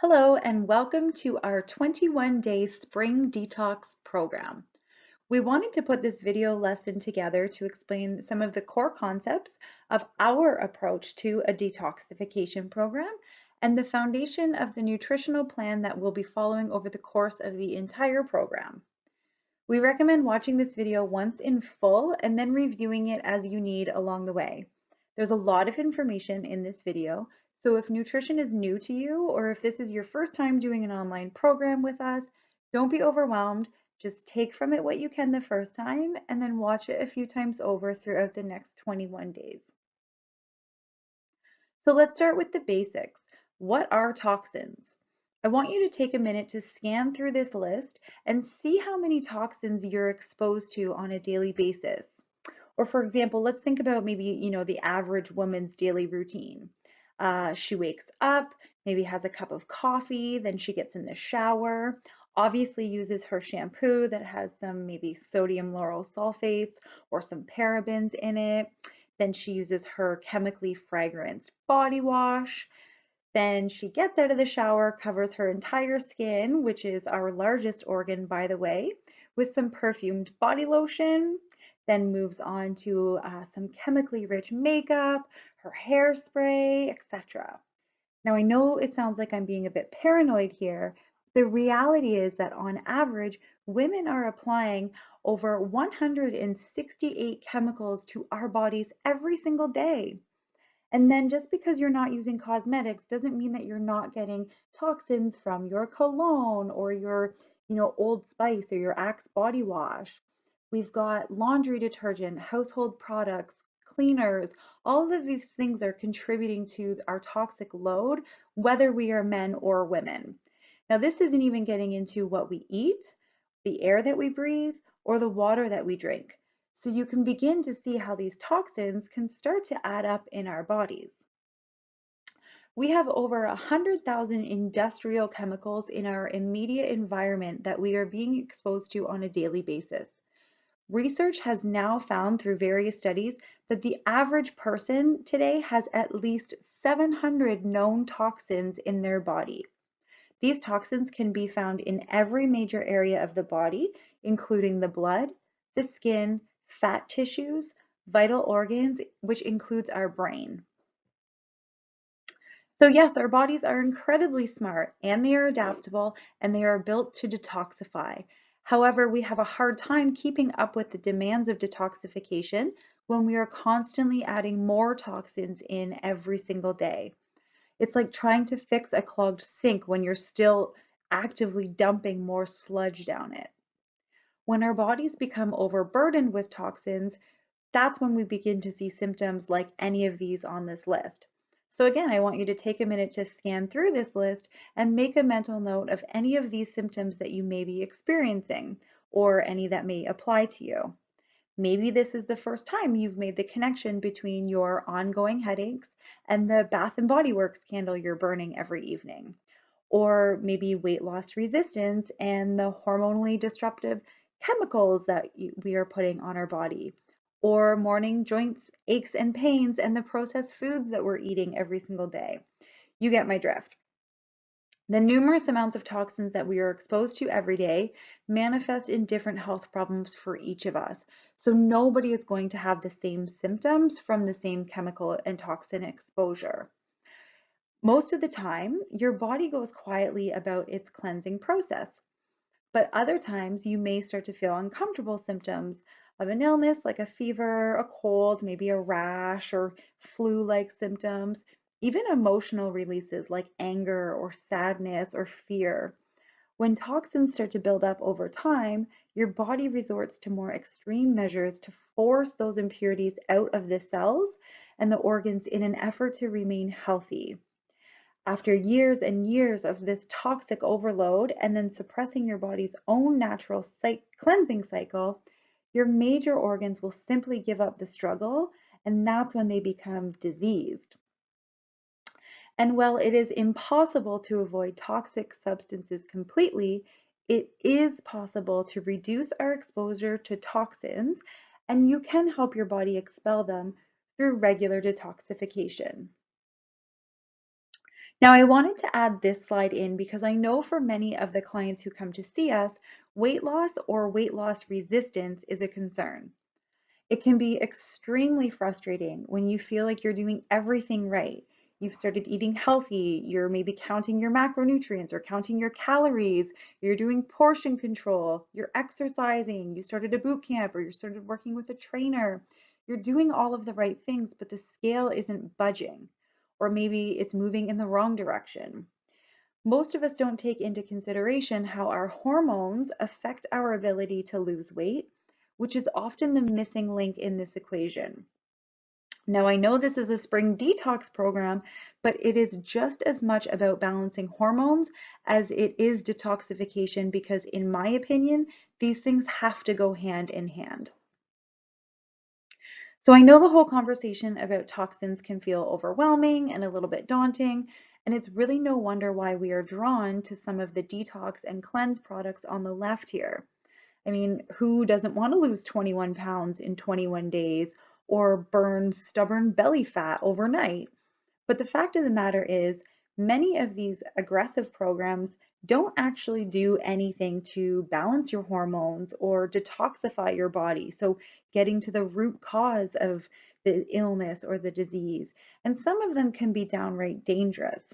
Hello and welcome to our 21-day spring detox program. We wanted to put this video lesson together to explain some of the core concepts of our approach to a detoxification program and the foundation of the nutritional plan that we'll be following over the course of the entire program. We recommend watching this video once in full and then reviewing it as you need along the way. There's a lot of information in this video, so if nutrition is new to you or if this is your first time doing an online program with us, don't be overwhelmed. Just take from it what you can the first time and then watch it a few times over throughout the next 21 days. So let's start with the basics. What are toxins? I want you to take a minute to scan through this list and see how many toxins you're exposed to on a daily basis. Or for example, let's think about maybe, the average woman's daily routine. She wakes up, maybe has a cup of coffee, then she gets in the shower, obviously uses her shampoo that has some maybe sodium lauryl sulfates or some parabens in it. Then she uses her chemically fragranced body wash. Then she gets out of the shower, covers her entire skin, which is our largest organ, by the way, with some perfumed body lotion, then moves on to some chemically rich makeup, her hairspray, etc. Now, I know it sounds like I'm being a bit paranoid here. The reality is that on average, women are applying over 168 chemicals to our bodies every single day. And then just because you're not using cosmetics doesn't mean that you're not getting toxins from your cologne or your, Old Spice or your Axe body wash. We've got laundry detergent, household products, cleaners. All of these things are contributing to our toxic load, whether we are men or women. Now, this isn't even getting into what we eat, the air that we breathe, or the water that we drink. So you can begin to see how these toxins can start to add up in our bodies. We have over 100,000 industrial chemicals in our immediate environment that we are being exposed to on a daily basis. Research has now found through various studies that the average person today has at least 700 known toxins in their body. These toxins can be found in every major area of the body, including the blood, the skin, fat tissues, vital organs, which includes our brain. So yes, our bodies are incredibly smart and they are adaptable and they are built to detoxify. However, we have a hard time keeping up with the demands of detoxification when we are constantly adding more toxins in every single day. It's like trying to fix a clogged sink when you're still actively dumping more sludge down it. When our bodies become overburdened with toxins, that's when we begin to see symptoms like any of these on this list. So again, I want you to take a minute to scan through this list and make a mental note of any of these symptoms that you may be experiencing or any that may apply to you. Maybe this is the first time you've made the connection between your ongoing headaches and the Bath and Body Works candle you're burning every evening. Or maybe weight loss resistance and the hormonally disruptive chemicals that we are putting on our body. Or morning joints, aches and pains, and the processed foods that we're eating every single day. You get my drift. The numerous amounts of toxins that we are exposed to every day manifest in different health problems for each of us. So nobody is going to have the same symptoms from the same chemical and toxin exposure. Most of the time, your body goes quietly about its cleansing process, but other times you may start to feel uncomfortable symptoms of an illness like a fever, a cold, maybe a rash or flu-like symptoms, even emotional releases like anger or sadness or fear. When toxins start to build up over time, your body resorts to more extreme measures to force those impurities out of the cells and the organs in an effort to remain healthy. After years and years of this toxic overload and then suppressing your body's own natural cleansing cycle, your major organs will simply give up the struggle, and that's when they become diseased. And while it is impossible to avoid toxic substances completely, it is possible to reduce our exposure to toxins, and you can help your body expel them through regular detoxification. Now, I wanted to add this slide in because I know for many of the clients who come to see us, weight loss or weight loss resistance is a concern. It can be extremely frustrating when you feel like you're doing everything right. You've started eating healthy, you're maybe counting your macronutrients or counting your calories, you're doing portion control, you're exercising, you started a boot camp or you started working with a trainer. You're doing all of the right things, but the scale isn't budging, or maybe it's moving in the wrong direction. Most of us don't take into consideration how our hormones affect our ability to lose weight, which is often the missing link in this equation. Now, I know this is a spring detox program, but it is just as much about balancing hormones as it is detoxification because, in my opinion, these things have to go hand in hand. So I know the whole conversation about toxins can feel overwhelming and a little bit daunting, and it's really no wonder why we are drawn to some of the detox and cleanse products on the left here. I mean, who doesn't want to lose 21 pounds in 21 days or burn stubborn belly fat overnight? But the fact of the matter is, many of these aggressive programs don't actually do anything to balance your hormones or detoxify your body. So, getting to the root cause of the illness or the disease. And some of them can be downright dangerous.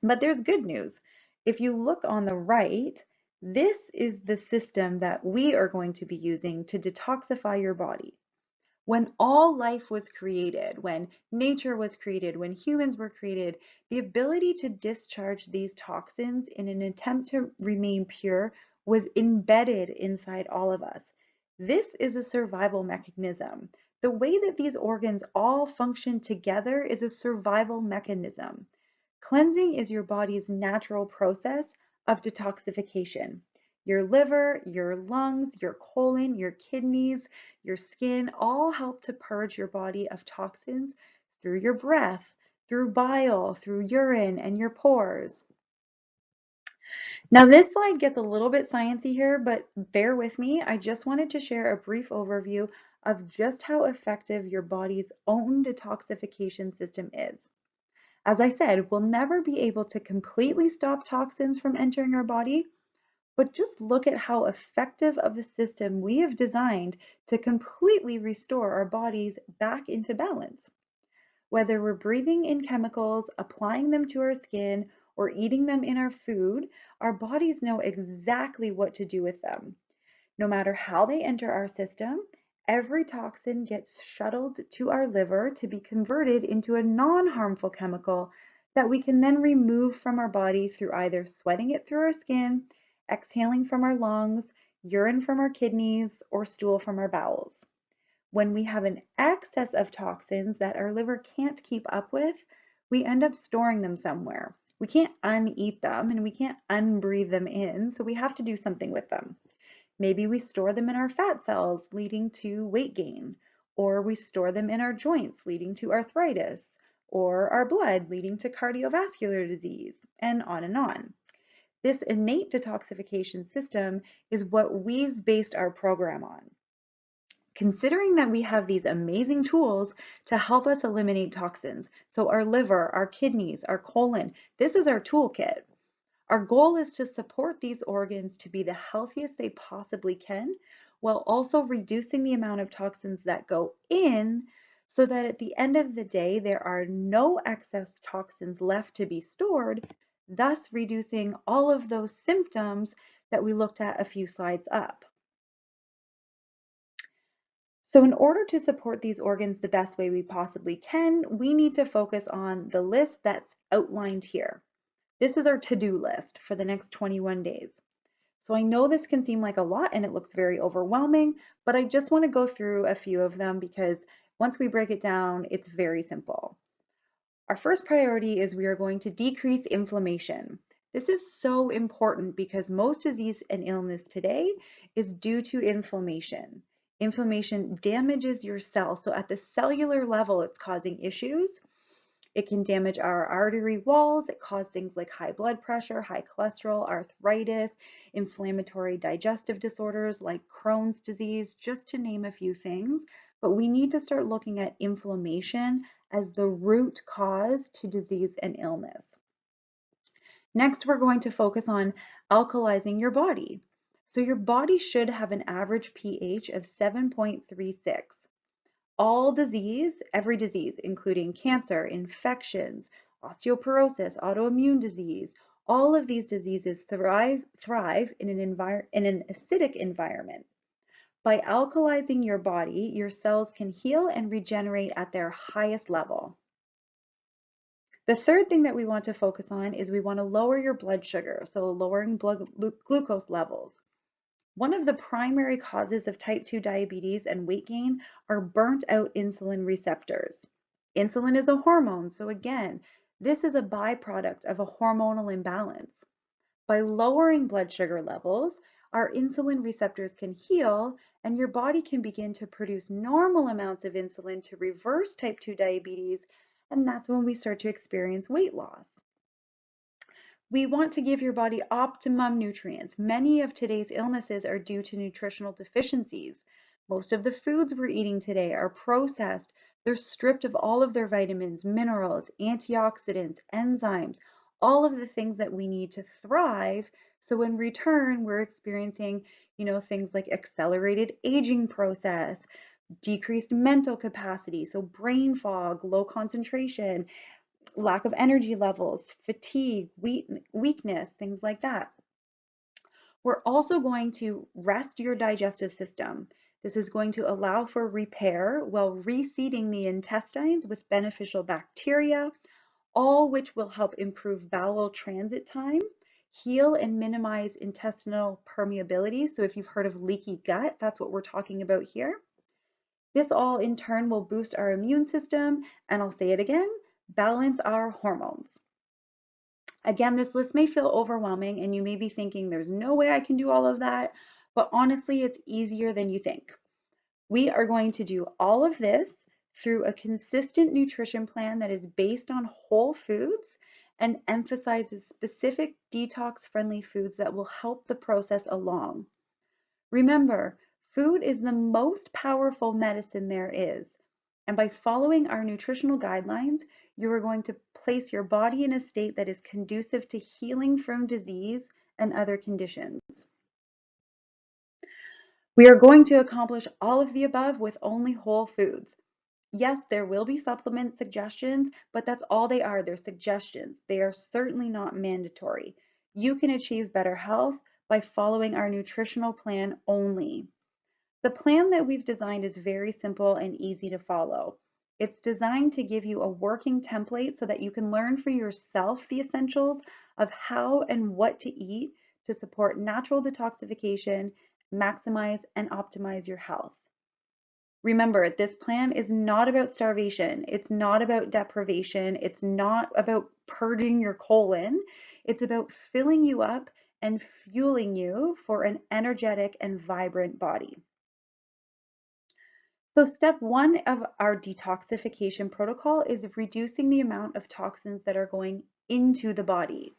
But there's good news. If you look on the right, this is the system that we are going to be using to detoxify your body. When all life was created, when nature was created, when humans were created, the ability to discharge these toxins in an attempt to remain pure was embedded inside all of us. This is a survival mechanism. The way that these organs all function together is a survival mechanism. Cleansing is your body's natural process of detoxification. Your liver, your lungs, your colon, your kidneys, your skin all help to purge your body of toxins through your breath, through bile, through urine, and your pores. Now, this slide gets a little bit sciencey here, but bear with me. I just wanted to share a brief overview of just how effective your body's own detoxification system is. As I said, we'll never be able to completely stop toxins from entering our body, but just look at how effective of a system we have designed to completely restore our bodies back into balance. Whether we're breathing in chemicals, applying them to our skin, or eating them in our food, our bodies know exactly what to do with them. No matter how they enter our system, every toxin gets shuttled to our liver to be converted into a non-harmful chemical that we can then remove from our body through either sweating it through our skin, exhaling from our lungs, urine from our kidneys, or stool from our bowels. When we have an excess of toxins that our liver can't keep up with, we end up storing them somewhere. We can't uneat them and we can't unbreathe them in, so we have to do something with them. Maybe we store them in our fat cells, leading to weight gain, or we store them in our joints, leading to arthritis, or our blood, leading to cardiovascular disease, and on and on. This innate detoxification system is what we've based our program on. Considering that we have these amazing tools to help us eliminate toxins, so our liver, our kidneys, our colon, this is our toolkit. Our goal is to support these organs to be the healthiest they possibly can, while also reducing the amount of toxins that go in so that at the end of the day, there are no excess toxins left to be stored, thus reducing all of those symptoms that we looked at a few slides up. So in order to support these organs the best way we possibly can, we need to focus on the list that's outlined here. This is our to-do list for the next 21 days. So I know this can seem like a lot and it looks very overwhelming, but I just want to go through a few of them because once we break it down, it's very simple. Our first priority is we are going to decrease inflammation. This is so important because most disease and illness today is due to inflammation. Inflammation damages your cells, so at the cellular level, it's causing issues. It can damage our artery walls. It causes things like high blood pressure, high cholesterol, arthritis, inflammatory digestive disorders like Crohn's disease, just to name a few things. But we need to start looking at inflammation as the root cause to disease and illness. Next, we're going to focus on alkalizing your body. So your body should have an average pH of 7.36. All disease, every disease, including cancer, infections, osteoporosis, autoimmune disease, all of these diseases thrive in an acidic environment. By alkalizing your body, your cells can heal and regenerate at their highest level. The third thing that we want to focus on is we want to lower your blood sugar, so lowering blood glucose levels. One of the primary causes of type 2 diabetes and weight gain are burnt out insulin receptors. Insulin is a hormone, so again, this is a byproduct of a hormonal imbalance. By lowering blood sugar levels, our insulin receptors can heal and your body can begin to produce normal amounts of insulin to reverse type 2 diabetes, and that's when we start to experience weight loss. We want to give your body optimum nutrients. Many of today's illnesses are due to nutritional deficiencies. Most of the foods we're eating today are processed. They're stripped of all of their vitamins, minerals, antioxidants, enzymes, all of the things that we need to thrive. So in return, we're experiencing, things like accelerated aging process, decreased mental capacity, so brain fog, low concentration, lack of energy levels, fatigue, weakness, things like that. We're also going to rest your digestive system. This is going to allow for repair while reseeding the intestines with beneficial bacteria, all which will help improve bowel transit time, heal and minimize intestinal permeability. So if you've heard of leaky gut, that's what we're talking about here. This all in turn will boost our immune system, and I'll say it again, balance our hormones. Again, this list may feel overwhelming and you may be thinking there's no way I can do all of that, but honestly, it's easier than you think. We are going to do all of this through a consistent nutrition plan that is based on whole foods and emphasizes specific detox-friendly foods that will help the process along. Remember, food is the most powerful medicine there is. And by following our nutritional guidelines, you are going to place your body in a state that is conducive to healing from disease and other conditions. We are going to accomplish all of the above with only whole foods. Yes, there will be supplement suggestions, but that's all they are. They're suggestions. They are certainly not mandatory. You can achieve better health by following our nutritional plan only. The plan that we've designed is very simple and easy to follow. It's designed to give you a working template so that you can learn for yourself the essentials of how and what to eat to support natural detoxification, maximize and optimize your health. Remember, this plan is not about starvation. It's not about deprivation. It's not about purging your colon. It's about filling you up and fueling you for an energetic and vibrant body. So step one of our detoxification protocol is reducing the amount of toxins that are going into the body.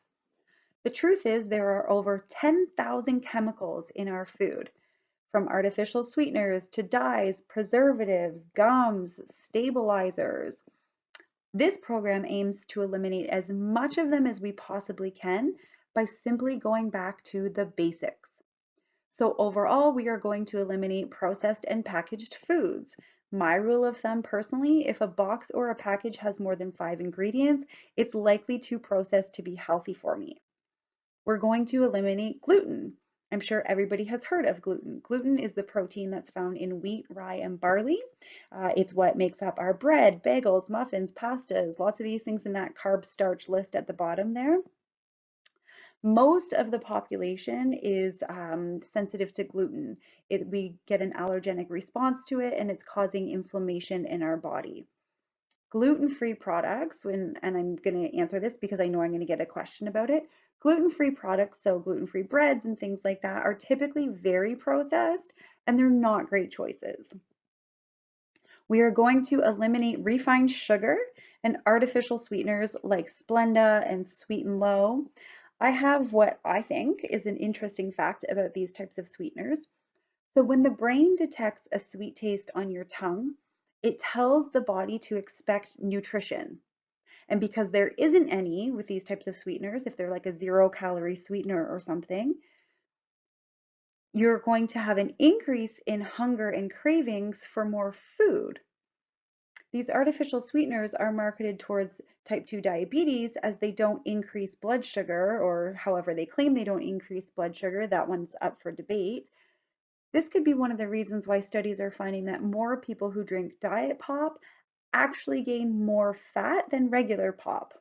The truth is there are over 10,000 chemicals in our food, from artificial sweeteners to dyes, preservatives, gums, stabilizers. This program aims to eliminate as much of them as we possibly can by simply going back to the basics. So overall, we are going to eliminate processed and packaged foods. My rule of thumb personally, if a box or a package has more than 5 ingredients, it's likely too processed to be healthy for me. We're going to eliminate gluten. I'm sure everybody has heard of gluten. Gluten is the protein that's found in wheat, rye, and barley. It's what makes up our bread, bagels, muffins, pastas, lots of these things in that carb starch list at the bottom there. Most of the population is sensitive to gluten. We get an allergenic response to it and it's causing inflammation in our body. Gluten-free products, and I'm going to answer this because I know I'm going to get a question about it. Gluten-free products, so gluten-free breads and things like that, are typically very processed and they're not great choices. We are going to eliminate refined sugar and artificial sweeteners like Splenda and Sweet and Low. I have what I think is an interesting fact about these types of sweeteners. So when the brain detects a sweet taste on your tongue, It tells the body to expect nutrition. And because there isn't any with these types of sweeteners, if they're like a 0-calorie sweetener or something, you're going to have an increase in hunger and cravings for more food. These artificial sweeteners are marketed towards type 2 diabetes as they don't increase blood sugar, or however they claim they don't increase blood sugar. That one's up for debate. This could be one of the reasons why studies are finding that more people who drink diet pop actually gain more fat than regular pop.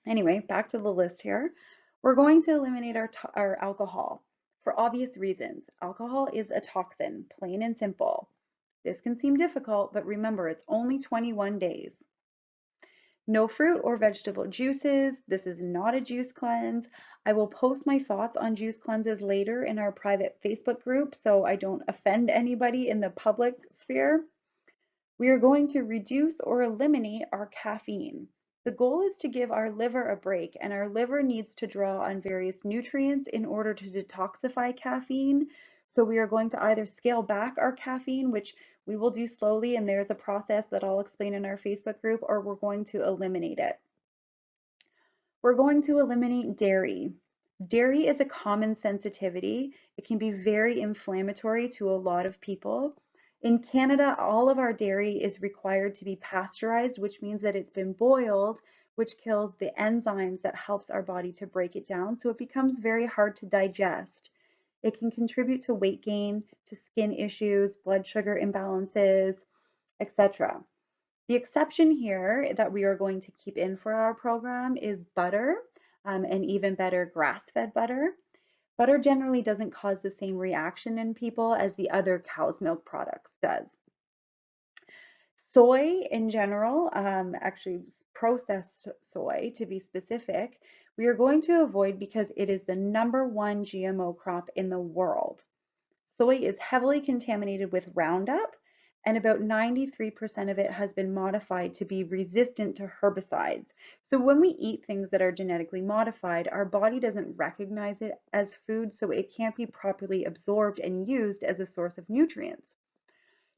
Anyway, back to the list here. We're going to eliminate our alcohol for obvious reasons. Alcohol is a toxin, plain and simple. This can seem difficult, but remember, it's only 21 days. No fruit or vegetable juices. This is not a juice cleanse. I will post my thoughts on juice cleanses later in our private Facebook group so I don't offend anybody in the public sphere. We are going to reduce or eliminate our caffeine. The goal is to give our liver a break, and our liver needs to draw on various nutrients in order to detoxify caffeine. So we are going to either scale back our caffeine, which we will do slowly, and there's a process that I'll explain in our Facebook group, or we're going to eliminate it. We're going to eliminate dairy. Dairy is a common sensitivity. It can be very inflammatory to a lot of people. In Canada, all of our dairy is required to be pasteurized, which means that it's been boiled, which kills the enzymes that helps our body to break it down, so it becomes very hard to digest. It can contribute to weight gain, to skin issues, blood sugar imbalances, etc. The exception here that we are going to keep in for our program is butter, and even better, grass-fed butter. Butter generally doesn't cause the same reaction in people as the other cow's milk products does. Soy in general, actually processed soy to be specific, we are going to avoid because it is the #1 GMO crop in the world. Soy is heavily contaminated with Roundup, and about 93% of it has been modified to be resistant to herbicides. So when we eat things that are genetically modified, our body doesn't recognize it as food, so it can't be properly absorbed and used as a source of nutrients.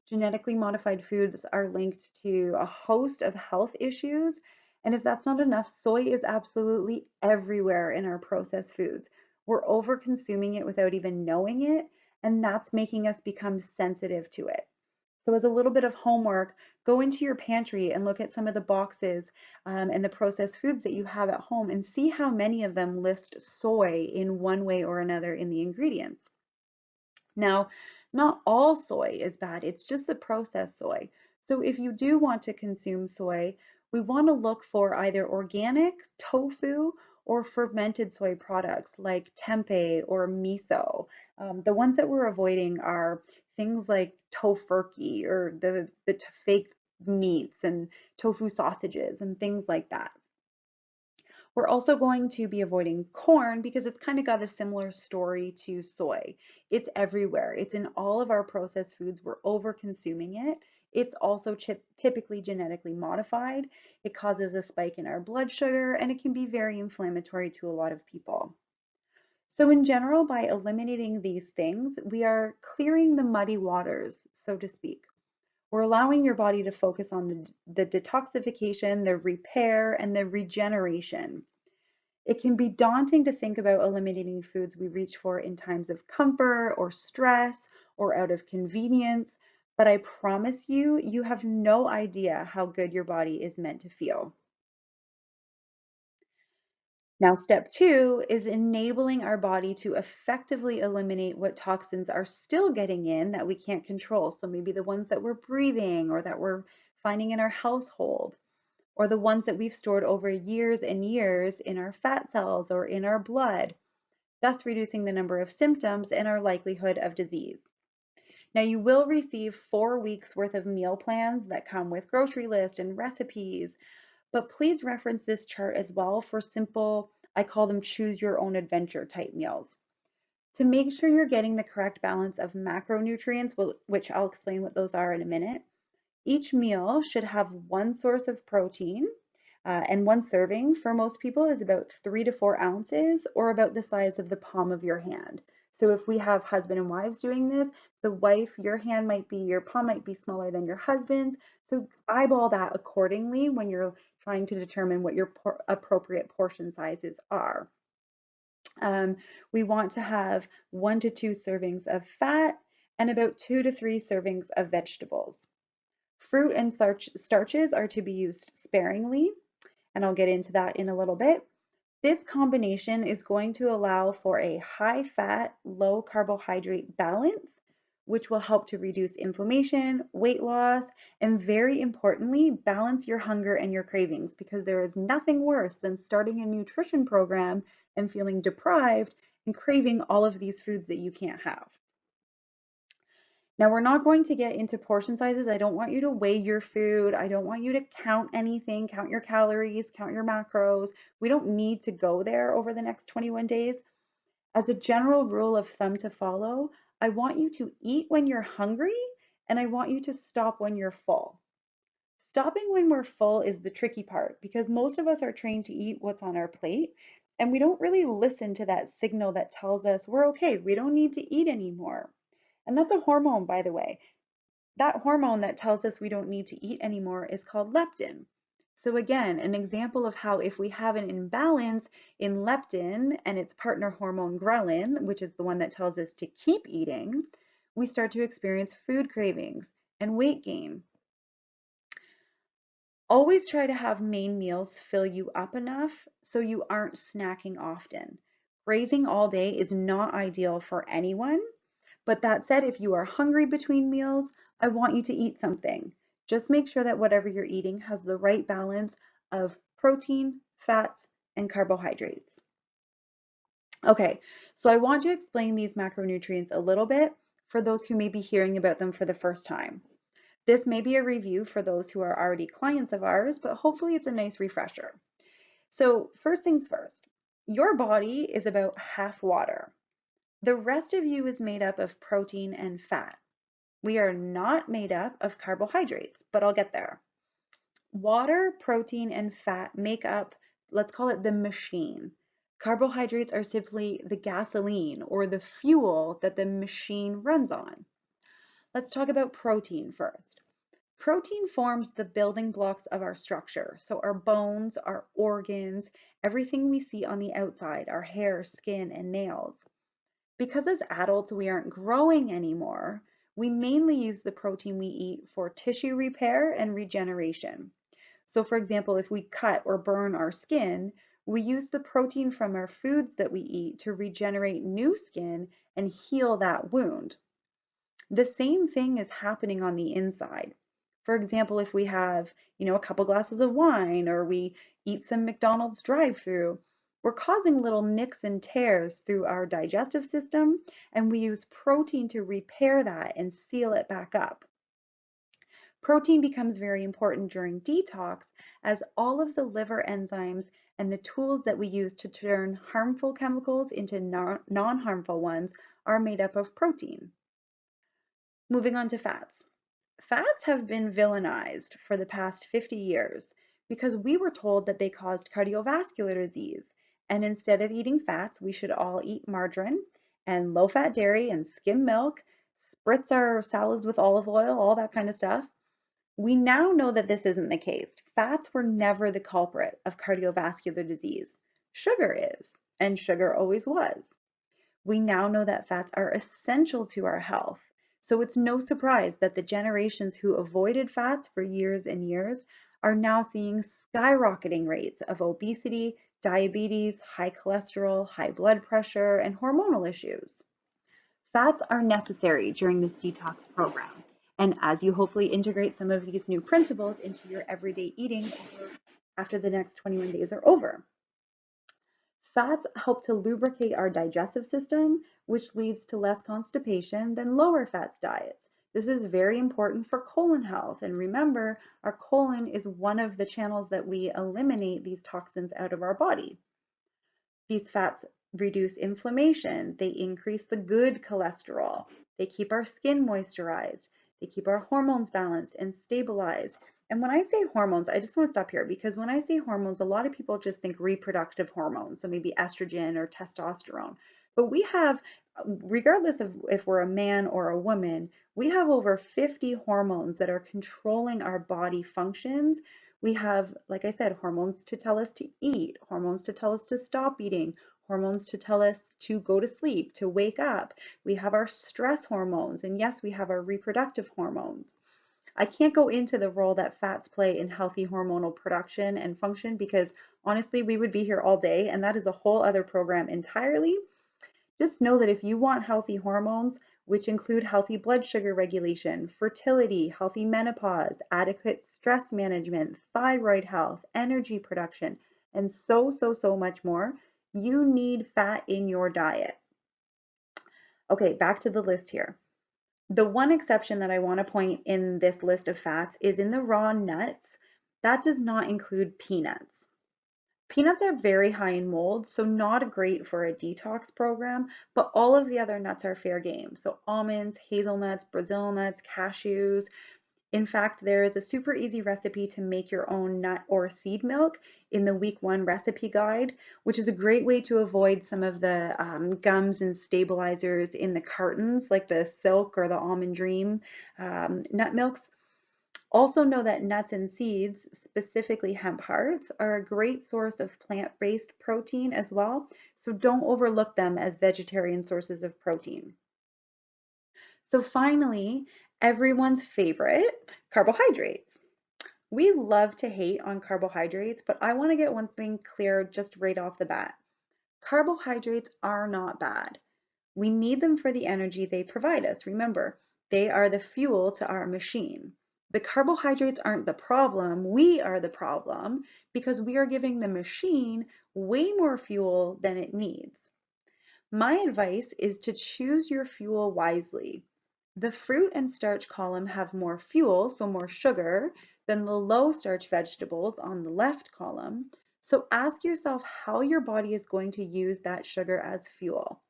Genetically modified foods are linked to a host of health issues, and if that's not enough, soy is absolutely everywhere in our processed foods. We're over consuming it without even knowing it, and that's making us become sensitive to it. So as a little bit of homework, go into your pantry and look at some of the boxes and the processed foods that you have at home and see how many of them list soy in one way or another in the ingredients. Now, not all soy is bad, it's just the processed soy. So if you do want to consume soy, we want to look for either organic, tofu, or fermented soy products like tempeh or miso. The ones that we're avoiding are things like tofurkey or the fake meats and tofu sausages and things like that. We're also going to be avoiding corn because it's kind of got a similar story to soy. It's everywhere. It's in all of our processed foods. We're over consuming it. It's also typically genetically modified. It causes a spike in our blood sugar, and it can be very inflammatory to a lot of people. So in general, by eliminating these things, we are clearing the muddy waters, so to speak. We're allowing your body to focus on the detoxification, the repair, and the regeneration. It can be daunting to think about eliminating foods we reach for in times of comfort or stress or out of convenience, but I promise you, you have no idea how good your body is meant to feel. Now, step 2 is enabling our body to effectively eliminate what toxins are still getting in that we can't control. So maybe the ones that we're breathing or that we're finding in our household, or the ones that we've stored over years and years in our fat cells or in our blood, thus reducing the number of symptoms and our likelihood of disease. Now, you will receive 4 weeks worth of meal plans that come with grocery list and recipes, but please reference this chart as well for simple, I call them choose your own adventure type meals. To make sure you're getting the correct balance of macronutrients, which I'll explain what those are in a minute, each meal should have one source of protein, and one serving for most people is about 3 to 4 ounces or about the size of the palm of your hand. So if we have husband and wives doing this, the wife, your palm might be smaller than your husband's. So eyeball that accordingly when you're trying to determine what your appropriate portion sizes are. Um, we want to have 1 to 2 servings of fat and about 2 to 3 servings of vegetables. Fruit and starches are to be used sparingly, and I'll get into that in a little bit. This combination is going to allow for a high fat, low carbohydrate balance, which will help to reduce inflammation, weight loss, and very importantly, balance your hunger and your cravings, because there is nothing worse than starting a nutrition program and feeling deprived and craving all of these foods that you can't have. Now, we're not going to get into portion sizes. I don't want you to weigh your food. I don't want you to count anything, count your calories, count your macros. We don't need to go there over the next 21 days. As a general rule of thumb to follow, I want you to eat when you're hungry and I want you to stop when you're full. Stopping when we're full is the tricky part because most of us are trained to eat what's on our plate and we don't really listen to that signal that tells us we're okay, we don't need to eat anymore. And that's a hormone, by the way. That hormone that tells us we don't need to eat anymore is called leptin. So again, an example of how if we have an imbalance in leptin and its partner hormone ghrelin, which is the one that tells us to keep eating, we start to experience food cravings and weight gain. Always try to have main meals fill you up enough so you aren't snacking often. Grazing all day is not ideal for anyone, but that said, if you are hungry between meals, I want you to eat something. Just make sure that whatever you're eating has the right balance of protein, fats, and carbohydrates. Okay, so I want to explain these macronutrients a little bit for those who may be hearing about them for the first time. This may be a review for those who are already clients of ours, but hopefully it's a nice refresher. So first things first, your body is about half water. The rest of you is made up of protein and fat. We are not made up of carbohydrates, but I'll get there. Water, protein, and fat make up, let's call it the machine. Carbohydrates are simply the gasoline or the fuel that the machine runs on. Let's talk about protein first. Protein forms the building blocks of our structure. So our bones, our organs, everything we see on the outside, our hair, skin, and nails. Because as adults we aren't growing anymore, we mainly use the protein we eat for tissue repair and regeneration. So for example, if we cut or burn our skin, we use the protein from our foods that we eat to regenerate new skin and heal that wound. The same thing is happening on the inside. For example, if we have, a couple glasses of wine or we eat some McDonald's drive-through, we're causing little nicks and tears through our digestive system, and we use protein to repair that and seal it back up. Protein becomes very important during detox as all of the liver enzymes and the tools that we use to turn harmful chemicals into non-harmful ones are made up of protein. Moving on to fats. Fats have been villainized for the past 50 years because we were told that they caused cardiovascular disease. And instead of eating fats, we should all eat margarine and low-fat dairy and skim milk, spritz our salads with olive oil, all that kind of stuff. We now know that this isn't the case. Fats were never the culprit of cardiovascular disease. Sugar is, and sugar always was. We now know that fats are essential to our health. So it's no surprise that the generations who avoided fats for years and years are now seeing skyrocketing rates of obesity, diabetes, high cholesterol, high blood pressure, and hormonal issues. Fats are necessary during this detox program. And as you hopefully integrate some of these new principles into your everyday eating after the next 21 days are over. Fats help to lubricate our digestive system, which leads to less constipation than lower fats diets. This is very important for colon health. And remember, our colon is one of the channels that we eliminate these toxins out of our body. These fats reduce inflammation. They increase the good cholesterol. They keep our skin moisturized. They keep our hormones balanced and stabilized. And when I say hormones, I just want to stop here because when I say hormones, a lot of people just think reproductive hormones, so maybe estrogen or testosterone. But we have, regardless of if we're a man or a woman, we have over 50 hormones that are controlling our body functions. We have, like I said, hormones to tell us to eat, hormones to tell us to stop eating, hormones to tell us to go to sleep, to wake up. We have our stress hormones, and yes, we have our reproductive hormones. I can't go into the role that fats play in healthy hormonal production and function because honestly, we would be here all day, and that is a whole other program entirely. Just know that if you want healthy hormones, which include healthy blood sugar regulation, fertility, healthy menopause, adequate stress management, thyroid health, energy production, and so much more, you need fat in your diet. Okay, back to the list here. The one exception that I want to point in this list of fats is in the raw nuts. That does not include peanuts. Peanuts are very high in mold, so not great for a detox program, but all of the other nuts are fair game. So almonds, hazelnuts, Brazil nuts, cashews. In fact, there is a super easy recipe to make your own nut or seed milk in the week 1 recipe guide, which is a great way to avoid some of the gums and stabilizers in the cartons, like the Silk or the Almond Dream nut milks. Also know that nuts and seeds, specifically hemp hearts, are a great source of plant-based protein as well, so don't overlook them as vegetarian sources of protein. So finally, everyone's favorite, carbohydrates. We love to hate on carbohydrates, but I want to get one thing clear just right off the bat. Carbohydrates are not bad. We need them for the energy they provide us. Remember, they are the fuel to our machine. The carbohydrates aren't the problem, we are the problem because we are giving the machine way more fuel than it needs. My advice is to choose your fuel wisely. The fruit and starch column have more fuel, so more sugar, than the low starch vegetables on the left column. So ask yourself how your body is going to use that sugar as fuel.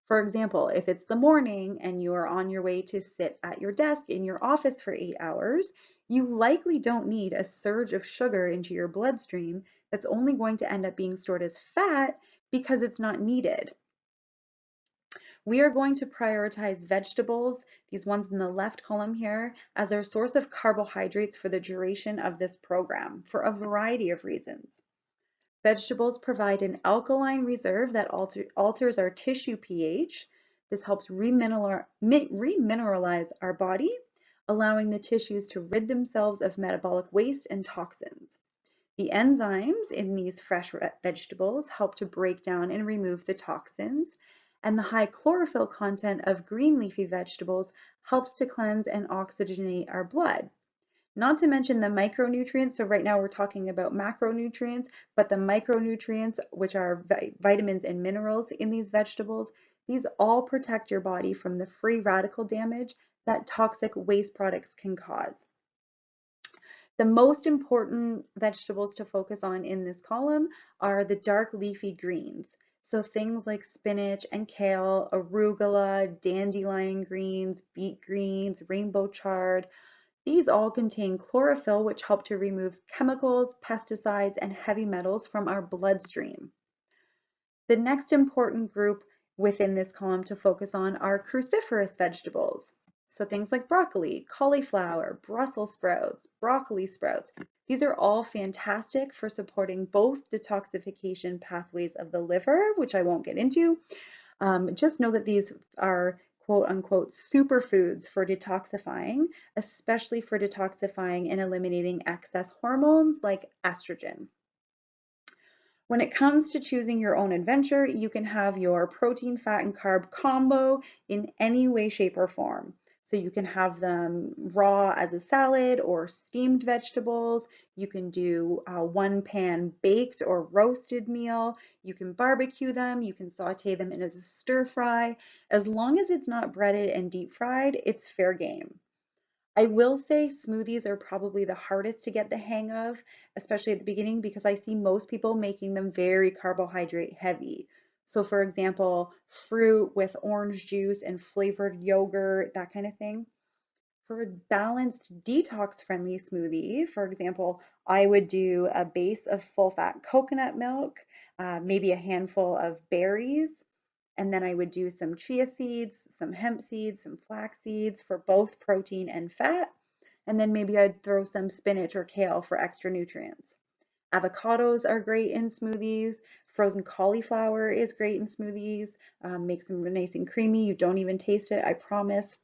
For example, if it's the morning and you are on your way to sit at your desk in your office for 8 hours, you likely don't need a surge of sugar into your bloodstream that's only going to end up being stored as fat because it's not needed. We are going to prioritize vegetables, these ones in the left column here, as our source of carbohydrates for the duration of this program for a variety of reasons. Vegetables provide an alkaline reserve that alters our tissue pH. This helps remineralize our body, allowing the tissues to rid themselves of metabolic waste and toxins. The enzymes in these fresh vegetables help to break down and remove the toxins, and the high chlorophyll content of green leafy vegetables helps to cleanse and oxygenate our blood. Not to mention the micronutrients. So right now we're talking about macronutrients, but the micronutrients, which are vitamins and minerals in these vegetables, these all protect your body from the free radical damage that toxic waste products can cause. The most important vegetables to focus on in this column are the dark leafy greens. So things like spinach and kale, arugula, dandelion greens, beet greens, rainbow chard, these all contain chlorophyll, which help to remove chemicals, pesticides, and heavy metals from our bloodstream. The next important group within this column to focus on are cruciferous vegetables. So things like broccoli, cauliflower, Brussels sprouts, broccoli sprouts. These are all fantastic for supporting both detoxification pathways of the liver, which I won't get into. Just know that these are quote unquote superfoods for detoxifying, especially for detoxifying and eliminating excess hormones like estrogen. When it comes to choosing your own adventure, you can have your protein, fat, and carb combo in any way, shape, or form. So you can have them raw as a salad or steamed vegetables. You can do a one pan baked or roasted meal. You can barbecue them. You can saute them in as a stir fry. As long as it's not breaded and deep fried, it's fair game. I will say smoothies are probably the hardest to get the hang of, especially at the beginning, because I see most people making them very carbohydrate heavy. So for example, fruit with orange juice and flavored yogurt, that kind of thing. For a balanced detox friendly smoothie, for example, I would do a base of full fat coconut milk, maybe a handful of berries, And then I would do some chia seeds, some hemp seeds, some flax seeds for both protein and fat. And then maybe I'd throw some spinach or kale for extra nutrients. Avocados are great in smoothies. Frozen cauliflower is great in smoothies. Makes them nice and creamy. You don't even taste it, I promise.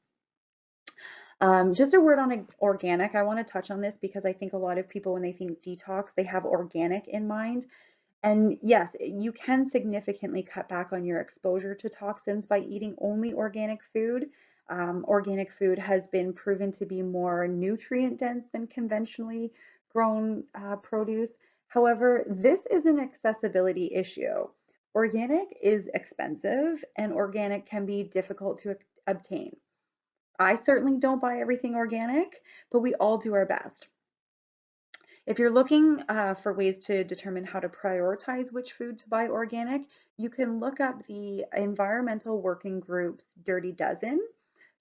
Just a word on organic. I want to touch on this because I think a lot of people, when they think detox, they have organic in mind. And yes, you can significantly cut back on your exposure to toxins by eating only organic food. Organic food has been proven to be more nutrient dense than conventionally grown produce. However, this is an accessibility issue. Organic is expensive and organic can be difficult to obtain. I certainly don't buy everything organic, but we all do our best. If you're looking for ways to determine how to prioritize which food to buy organic, you can look up the Environmental Working Group's Dirty Dozen.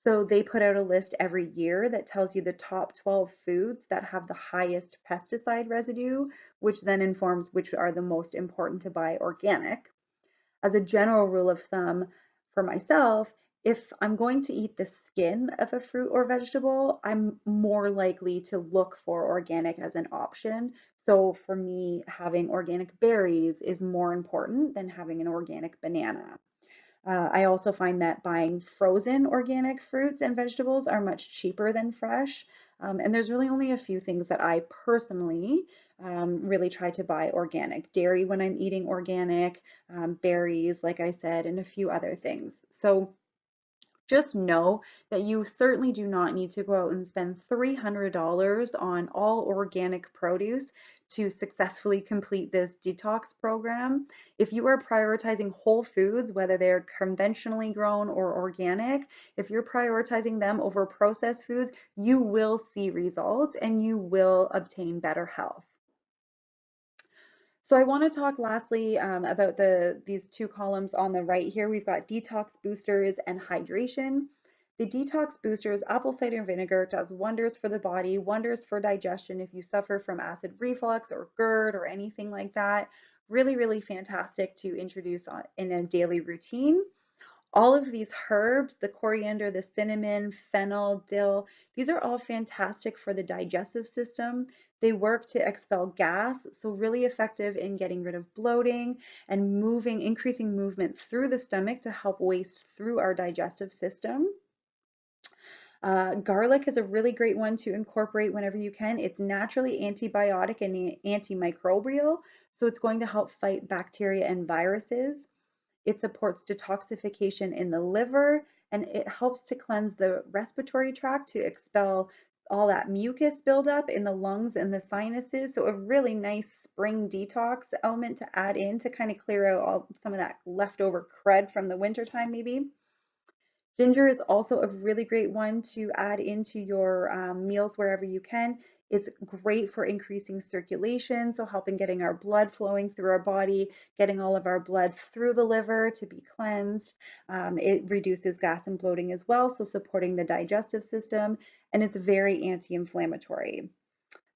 So they put out a list every year that tells you the top 12 foods that have the highest pesticide residue, which then informs which are the most important to buy organic. As a general rule of thumb for myself, if I'm going to eat the skin of a fruit or vegetable, I'm more likely to look for organic as an option. So for me, having organic berries is more important than having an organic banana. I also find that buying frozen organic fruits and vegetables are much cheaper than fresh. And there's really only a few things that I personally really try to buy organic. Dairy when I'm eating organic, berries, like I said, and a few other things. So just know that you certainly do not need to go out and spend $300 on all organic produce to successfully complete this detox program. If you are prioritizing whole foods, whether they're conventionally grown or organic, if you're prioritizing them over processed foods, you will see results and you will obtain better health. So I want to talk lastly about these two columns on the right here. We've got detox boosters and hydration. The detox boosters, apple cider vinegar, does wonders for the body, wonders for digestion if you suffer from acid reflux or GERD or anything like that. Really, really fantastic to introduce in a daily routine. All of these herbs, the coriander, the cinnamon, fennel, dill, these are all fantastic for the digestive system. They work to expel gas, so really effective in getting rid of bloating and increasing movement through the stomach to help waste through our digestive system. Garlic is a really great one to incorporate whenever you can. It's naturally antibiotic and antimicrobial, so it's going to help fight bacteria and viruses. It supports detoxification in the liver and it helps to cleanse the respiratory tract to expel all that mucus buildup in the lungs and the sinuses. So a really nice spring detox element to add in to kind of clear out some of that leftover crud from the wintertime maybe. Ginger is also a really great one to add into your meals wherever you can. It's great for increasing circulation, so helping getting our blood flowing through our body, getting all of our blood through the liver to be cleansed. It reduces gas and bloating as well, so supporting the digestive system, and it's very anti-inflammatory.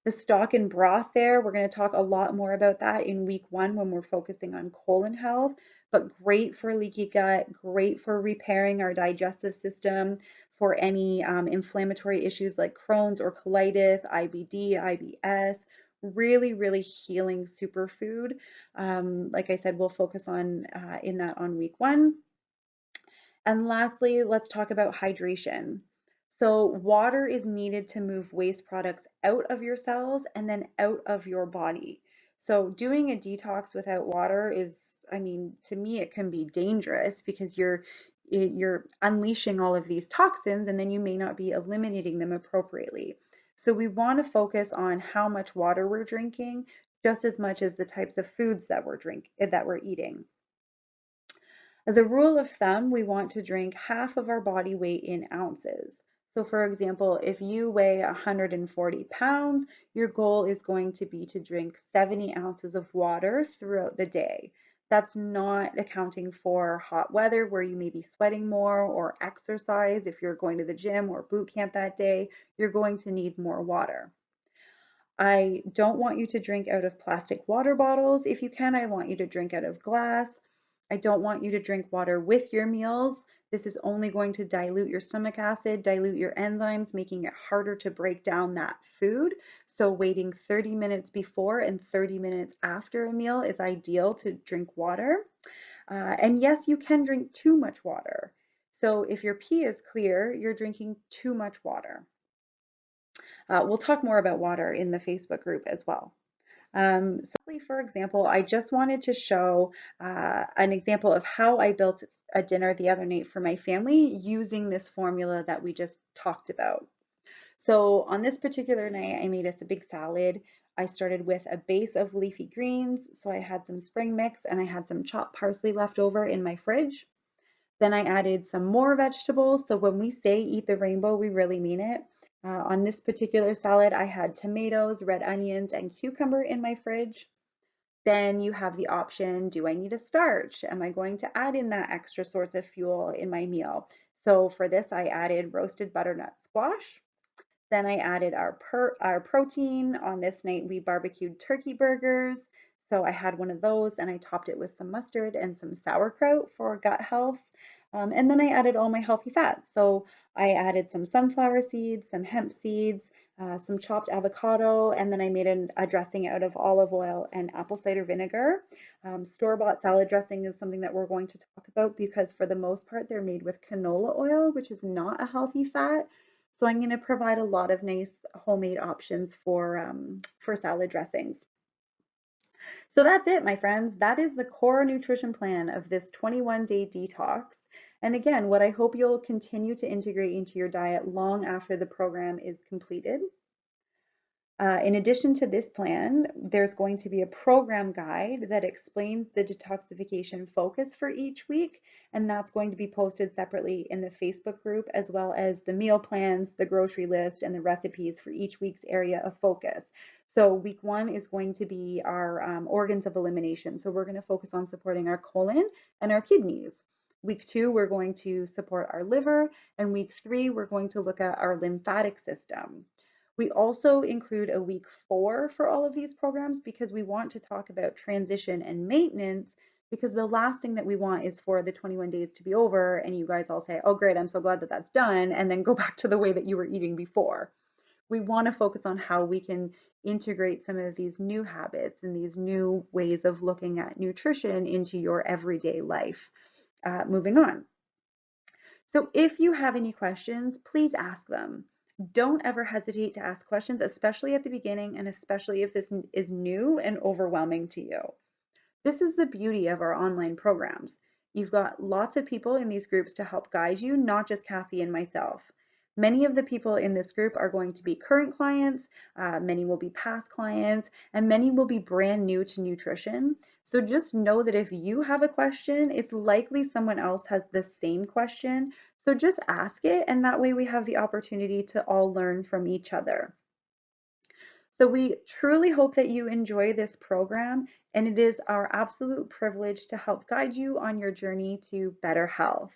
The stock and broth there, we're going to talk a lot more about that in week 1 when we're focusing on colon health, but great for leaky gut, great for repairing our digestive system, for any inflammatory issues like Crohn's or colitis, IBD, IBS, really, really healing superfood. Like I said, we'll focus on in that on week 1. And lastly, let's talk about hydration. So water is needed to move waste products out of your cells and then out of your body. So doing a detox without water is, I mean, to me, it can be dangerous because you're unleashing all of these toxins and then you may not be eliminating them appropriately. So we want to focus on how much water we're drinking just as much as the types of foods that we're eating. As a rule of thumb, we want to drink half of our body weight in ounces. So for example, if you weigh 140 pounds, your goal is going to be to drink 70 ounces of water throughout the day. That's not accounting for hot weather where you may be sweating more or exercise. If you're going to the gym or boot camp that day, you're going to need more water. I don't want you to drink out of plastic water bottles. If you can, I want you to drink out of glass. I don't want you to drink water with your meals. This is only going to dilute your stomach acid, dilute your enzymes, making it harder to break down that food. So waiting 30 minutes before and 30 minutes after a meal is ideal to drink water. And yes, you can drink too much water. So if your pee is clear, you're drinking too much water. We'll talk more about water in the Facebook group as well. So for example, I just wanted to show an example of how I built a dinner the other night for my family using this formula that we just talked about. So on this particular night, I made us a big salad. I started with a base of leafy greens. So I had some spring mix and I had some chopped parsley left over in my fridge. Then I added some more vegetables. So when we say eat the rainbow, we really mean it. On this particular salad, I had tomatoes, red onions, and cucumber in my fridge. Then you have the option, do I need a starch? Am I going to add in that extra source of fuel in my meal? So for this, I added roasted butternut squash. Then I added our protein. On this night, we barbecued turkey burgers. So I had one of those and I topped it with some mustard and some sauerkraut for gut health. And then I added all my healthy fats. So I added some sunflower seeds, some hemp seeds, some chopped avocado, and then I made a dressing out of olive oil and apple cider vinegar. Store-bought salad dressing is something that we're going to talk about because for the most part, they're made with canola oil, which is not a healthy fat. So I'm going to provide a lot of nice homemade options for salad dressings. So that's it, my friends. That is the core nutrition plan of this 21-day detox. And again, what I hope you'll continue to integrate into your diet long after the program is completed. In addition to this plan, there's going to be a program guide that explains the detoxification focus for each week, and that's going to be posted separately in the Facebook group, as well as the meal plans, the grocery list, and the recipes for each week's area of focus. So week 1 is going to be our organs of elimination. So we're going to focus on supporting our colon and our kidneys. Week 2, we're going to support our liver, and week 3, we're going to look at our lymphatic system. We also include a week 4 for all of these programs because we want to talk about transition and maintenance, because the last thing that we want is for the 21 days to be over and you guys all say, oh great, I'm so glad that that's done, and then go back to the way that you were eating before. We want to focus on how we can integrate some of these new habits and these new ways of looking at nutrition into your everyday life. Moving on. So if you have any questions, please ask them. Don't ever hesitate to ask questions, especially at the beginning and especially if this is new and overwhelming to you. This is the beauty of our online programs. You've got lots of people in these groups to help guide you, not just Kathy and myself. Many of the people in this group are going to be current clients, many will be past clients, and many will be brand new to nutrition. So just know that if you have a question, it's likely someone else has the same question. So just ask it, and that way we have the opportunity to all learn from each other. So we truly hope that you enjoy this program, and it is our absolute privilege to help guide you on your journey to better health.